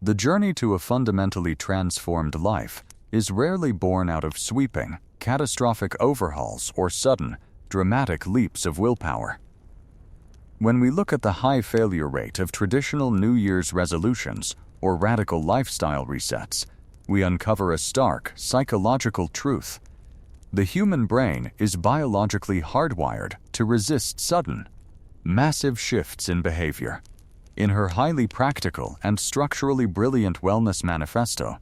The journey to a fundamentally transformed life is rarely born out of sweeping, catastrophic overhauls or sudden, dramatic leaps of willpower. When we look at the high failure rate of traditional New Year's resolutions or radical lifestyle resets, we uncover a stark psychological truth. The human brain is biologically hardwired to resist sudden, massive shifts in behavior. In her highly practical and structurally brilliant Wellness Manifesto,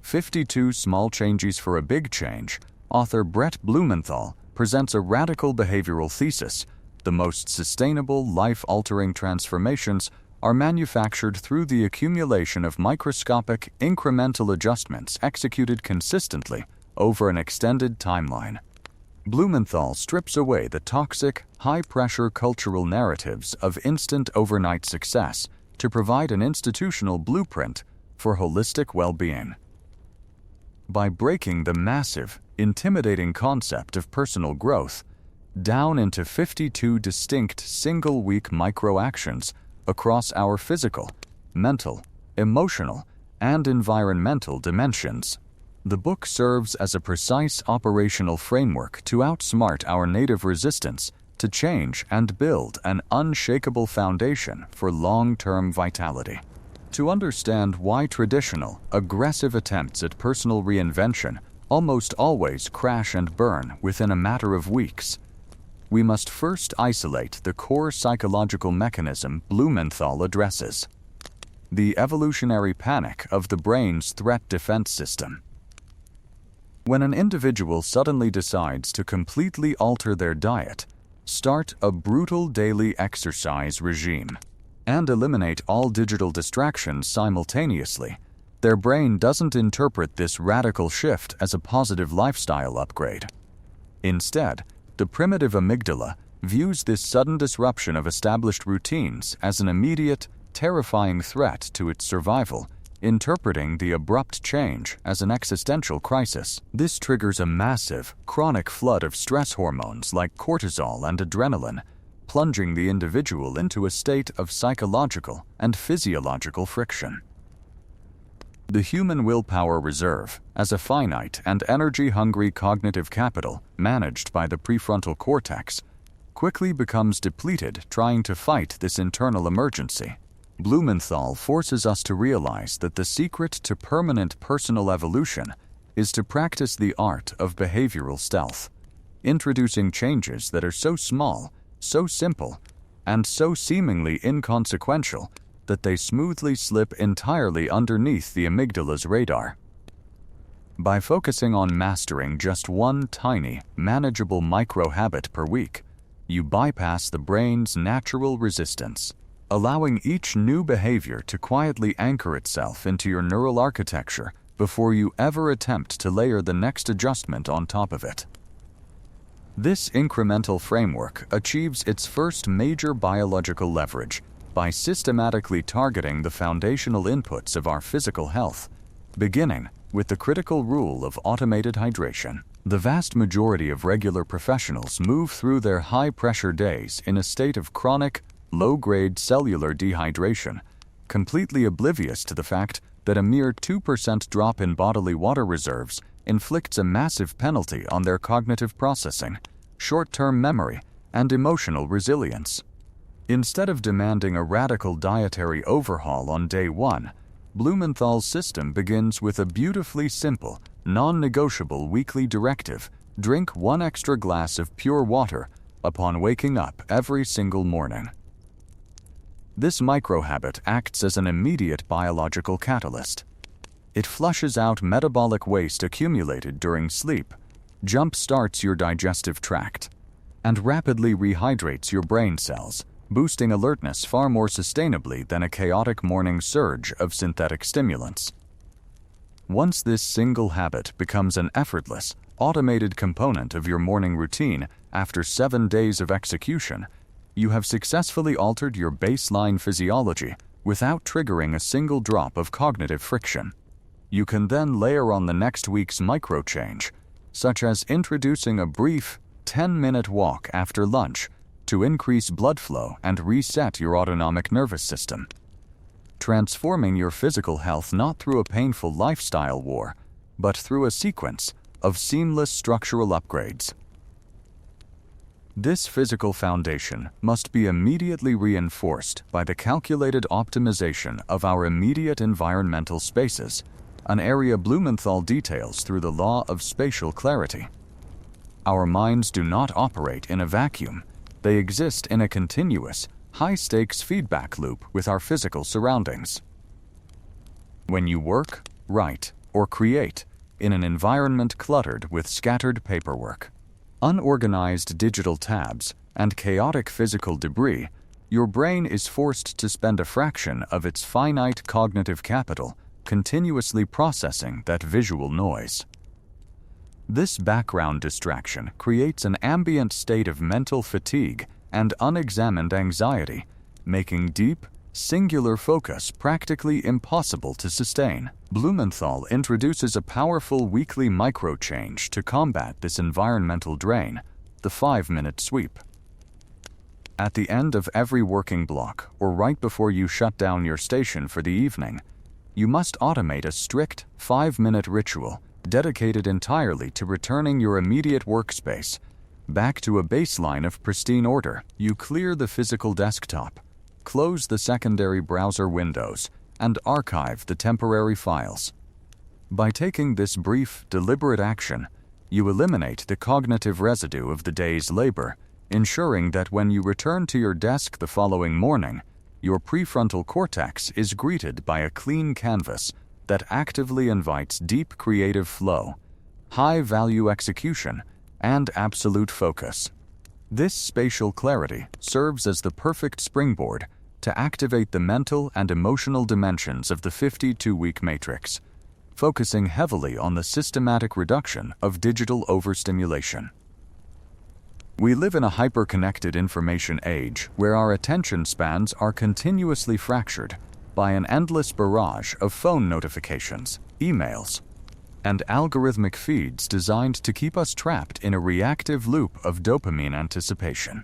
52 Small Changes for a Big Change, author Brett Blumenthal presents a radical behavioral thesis. The most sustainable, life-altering transformations are manufactured through the accumulation of microscopic, incremental adjustments executed consistently over an extended timeline. Blumenthal strips away the toxic, high-pressure cultural narratives of instant overnight success to provide an institutional blueprint for holistic well-being. By breaking the massive, intimidating concept of personal growth down into 52 distinct single-week micro-actions across our physical, mental, emotional, and environmental dimensions, the book serves as a precise operational framework to outsmart our native resistance to change and build an unshakable foundation for long-term vitality. To understand why traditional, aggressive attempts at personal reinvention almost always crash and burn within a matter of weeks, we must first isolate the core psychological mechanism Blumenthal addresses: the evolutionary panic of the brain's threat defense system. When an individual suddenly decides to completely alter their diet, start a brutal daily exercise regime, and eliminate all digital distractions simultaneously, their brain doesn't interpret this radical shift as a positive lifestyle upgrade. Instead, the primitive amygdala views this sudden disruption of established routines as an immediate, terrifying threat to its survival, interpreting the abrupt change as an existential crisis. This triggers a massive, chronic flood of stress hormones like cortisol and adrenaline, plunging the individual into a state of psychological and physiological friction. The human willpower reserve, as a finite and energy-hungry cognitive capital managed by the prefrontal cortex, quickly becomes depleted trying to fight this internal emergency. Blumenthal forces us to realize that the secret to permanent personal evolution is to practice the art of behavioral stealth, introducing changes that are so small, so simple, and so seemingly inconsequential that they smoothly slip entirely underneath the amygdala's radar. By focusing on mastering just one tiny, manageable micro-habit per week, you bypass the brain's natural resistance, allowing each new behavior to quietly anchor itself into your neural architecture before you ever attempt to layer the next adjustment on top of it. This incremental framework achieves its first major biological leverage by systematically targeting the foundational inputs of our physical health, beginning with the critical rule of automated hydration. The vast majority of regular professionals move through their high-pressure days in a state of chronic, low-grade cellular dehydration, completely oblivious to the fact that a mere 2% drop in bodily water reserves inflicts a massive penalty on their cognitive processing, short-term memory, and emotional resilience. Instead of demanding a radical dietary overhaul on day one, Blumenthal's system begins with a beautifully simple, non-negotiable weekly directive: drink 1 extra glass of pure water upon waking up every single morning. This micro-habit acts as an immediate biological catalyst. It flushes out metabolic waste accumulated during sleep, jump-starts your digestive tract, and rapidly rehydrates your brain cells, boosting alertness far more sustainably than a chaotic morning surge of synthetic stimulants. Once this single habit becomes an effortless, automated component of your morning routine after 7 days of execution, you have successfully altered your baseline physiology without triggering a single drop of cognitive friction. You can then layer on the next week's micro-change, such as introducing a brief 10-minute walk after lunch to increase blood flow and reset your autonomic nervous system. transforming your physical health not through a painful lifestyle war, but through a sequence of seamless structural upgrades. This physical foundation must be immediately reinforced by the calculated optimization of our immediate environmental spaces, an area Blumenthal details through the law of spatial clarity. Our minds do not operate in a vacuum. They exist in a continuous, high-stakes feedback loop with our physical surroundings. When you work, write, or create in an environment cluttered with scattered paperwork, unorganized digital tabs, and chaotic physical debris, your brain is forced to spend a fraction of its finite cognitive capital continuously processing that visual noise. This background distraction creates an ambient state of mental fatigue and unexamined anxiety, making deep, singular focus practically impossible to sustain. Blumenthal introduces a powerful weekly micro-change to combat this environmental drain, the 5-minute sweep. At the end of every working block, or right before you shut down your station for the evening, you must automate a strict 5-minute ritual dedicated entirely to returning your immediate workspace back to a baseline of pristine order. You clear the physical desktop, close the secondary browser windows, and archive the temporary files. By taking this brief, deliberate action, you eliminate the cognitive residue of the day's labor, ensuring that when you return to your desk the following morning, your prefrontal cortex is greeted by a clean canvas that actively invites deep creative flow, high-value execution, and absolute focus. This spatial clarity serves as the perfect springboard to activate the mental and emotional dimensions of the 52-week matrix, focusing heavily on the systematic reduction of digital overstimulation. We live in a hyper-connected information age where our attention spans are continuously fractured by an endless barrage of phone notifications, emails, and algorithmic feeds designed to keep us trapped in a reactive loop of dopamine anticipation.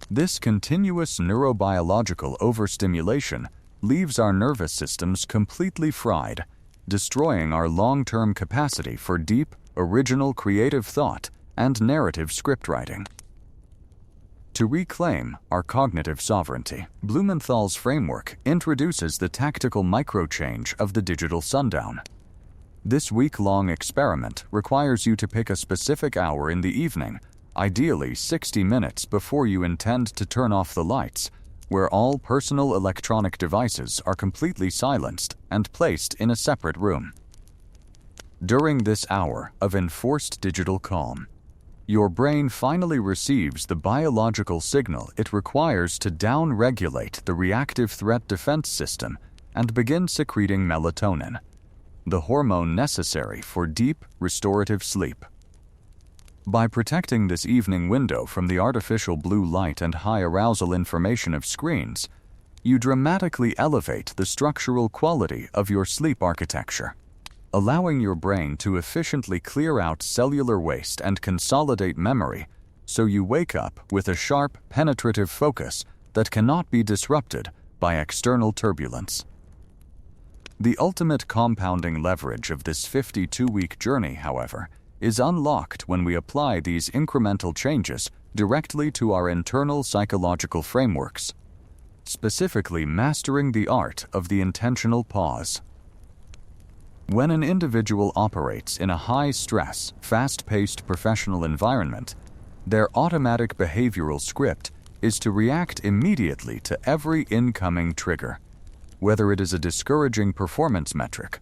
This continuous neurobiological overstimulation leaves our nervous systems completely fried, destroying our long-term capacity for deep, original creative thought and narrative scriptwriting. To reclaim our cognitive sovereignty, Blumenthal's framework introduces the tactical micro-change of the digital sundown. This week-long experiment requires you to pick a specific hour in the evening, ideally 60 minutes before you intend to turn off the lights, where all personal electronic devices are completely silenced and placed in a separate room. During this hour of enforced digital calm, your brain finally receives the biological signal it requires to down-regulate the reactive threat defense system and begin secreting melatonin, the hormone necessary for deep, restorative sleep. By protecting this evening window from the artificial blue light and high arousal information of screens, you dramatically elevate the structural quality of your sleep architecture, allowing your brain to efficiently clear out cellular waste and consolidate memory so you wake up with a sharp, penetrative focus that cannot be disrupted by external turbulence. The ultimate compounding leverage of this 52-week journey, however, is unlocked when we apply these incremental changes directly to our internal psychological frameworks, specifically mastering the art of the intentional pause. When an individual operates in a high-stress, fast-paced professional environment, their automatic behavioral script is to react immediately to every incoming trigger, whether it is a discouraging performance metric,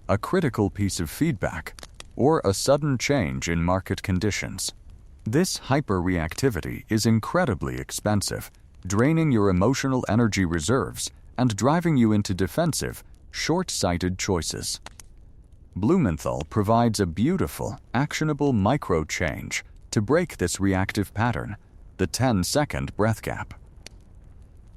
a critical piece of feedback, or a sudden change in market conditions. This hyper-reactivity is incredibly expensive, draining your emotional energy reserves and driving you into defensive, short-sighted choices. Blumenthal provides a beautiful, actionable micro-change to break this reactive pattern, the 10-second breath gap.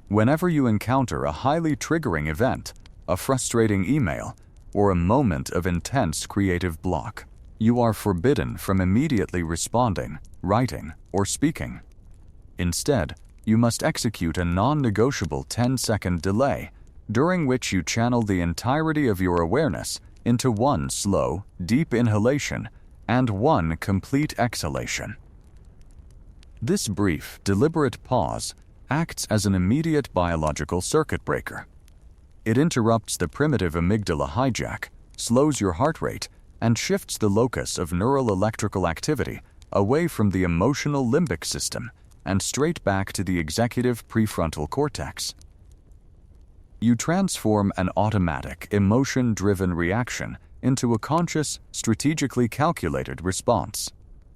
Whenever you encounter a highly triggering event, a frustrating email, or a moment of intense creative block, you are forbidden from immediately responding, writing, or speaking. Instead, you must execute a non-negotiable 10-second delay during which you channel the entirety of your awareness into one slow, deep inhalation and one complete exhalation. This brief, deliberate pause acts as an immediate biological circuit breaker. It interrupts the primitive amygdala hijack, slows your heart rate, and shifts the locus of neural electrical activity away from the emotional limbic system and straight back to the executive prefrontal cortex. You transform an automatic, emotion-driven reaction into a conscious, strategically calculated response,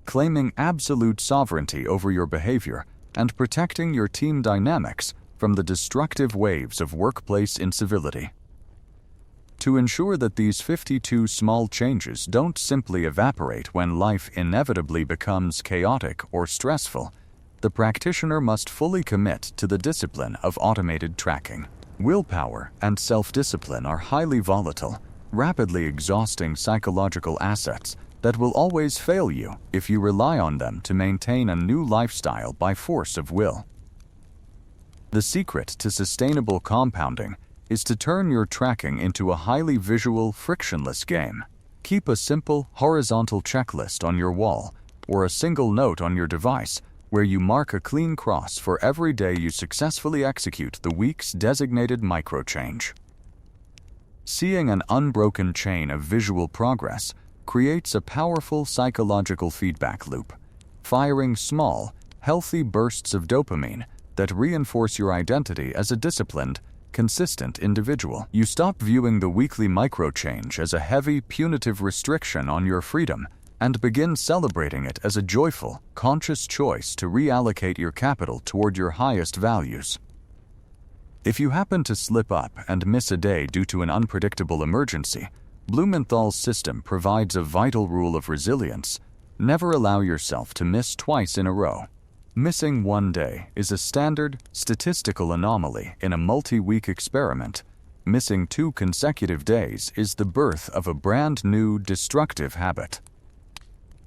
claiming absolute sovereignty over your behavior and protecting your team dynamics from the destructive waves of workplace incivility. To ensure that these 52 small changes don't simply evaporate when life inevitably becomes chaotic or stressful, the practitioner must fully commit to the discipline of automated tracking. Willpower and self-discipline are highly volatile, rapidly exhausting psychological assets that will always fail you if you rely on them to maintain a new lifestyle by force of will. The secret to sustainable compounding is to turn your tracking into a highly visual, frictionless game. Keep a simple, horizontal checklist on your wall or a single note on your device where you mark a clean cross for every day you successfully execute the week's designated micro-change. Seeing an unbroken chain of visual progress creates a powerful psychological feedback loop, firing small, healthy bursts of dopamine that reinforce your identity as a disciplined, consistent individual. You stop viewing the weekly micro-change as a heavy, punitive restriction on your freedom and begin celebrating it as a joyful, conscious choice to reallocate your capital toward your highest values. If you happen to slip up and miss a day due to an unpredictable emergency, Blumenthal's system provides a vital rule of resilience: never allow yourself to miss twice in a row. Missing one day is a standard, statistical anomaly in a multi-week experiment. Missing 2 consecutive days is the birth of a brand new, destructive habit.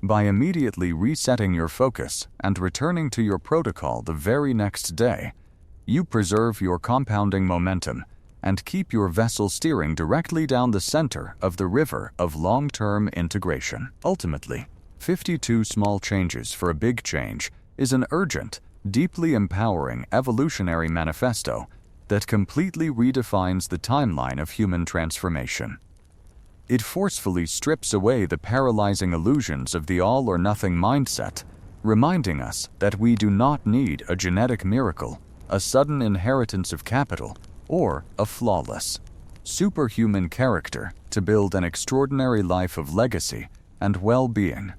By immediately resetting your focus and returning to your protocol the very next day, you preserve your compounding momentum and keep your vessel steering directly down the center of the river of long-term integration. Ultimately, 52 small changes for a big change is an urgent, deeply empowering evolutionary manifesto that completely redefines the timeline of human transformation. It forcefully strips away the paralyzing illusions of the all-or-nothing mindset, reminding us that we do not need a genetic miracle, a sudden inheritance of capital, or a flawless, superhuman character to build an extraordinary life of legacy and well-being.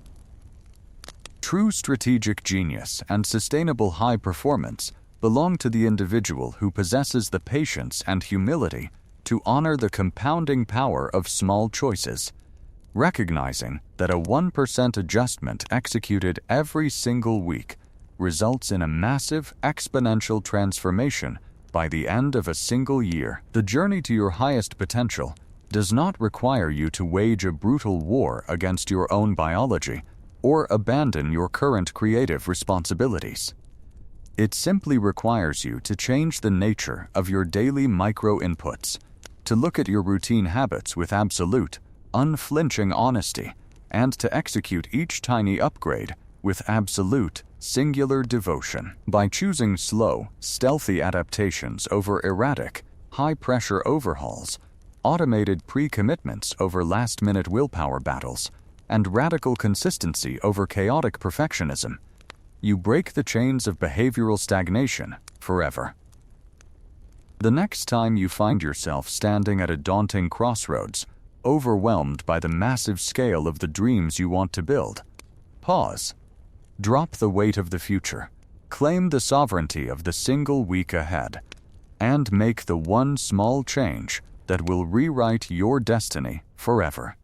True strategic genius and sustainable high performance belong to the individual who possesses the patience and humility to honor the compounding power of small choices, recognizing that a 1% adjustment executed every single week results in a massive exponential transformation by the end of a single year. The journey to your highest potential does not require you to wage a brutal war against your own biology or abandon your current creative responsibilities. It simply requires you to change the nature of your daily micro-inputs, to look at your routine habits with absolute, unflinching honesty, and to execute each tiny upgrade with absolute, singular devotion. By choosing slow, stealthy adaptations over erratic, high-pressure overhauls, automated pre-commitments over last-minute willpower battles, and radical consistency over chaotic perfectionism, you break the chains of behavioral stagnation forever. The next time you find yourself standing at a daunting crossroads, overwhelmed by the massive scale of the dreams you want to build, pause. Drop the weight of the future, claim the sovereignty of the single week ahead, and make the one small change that will rewrite your destiny forever.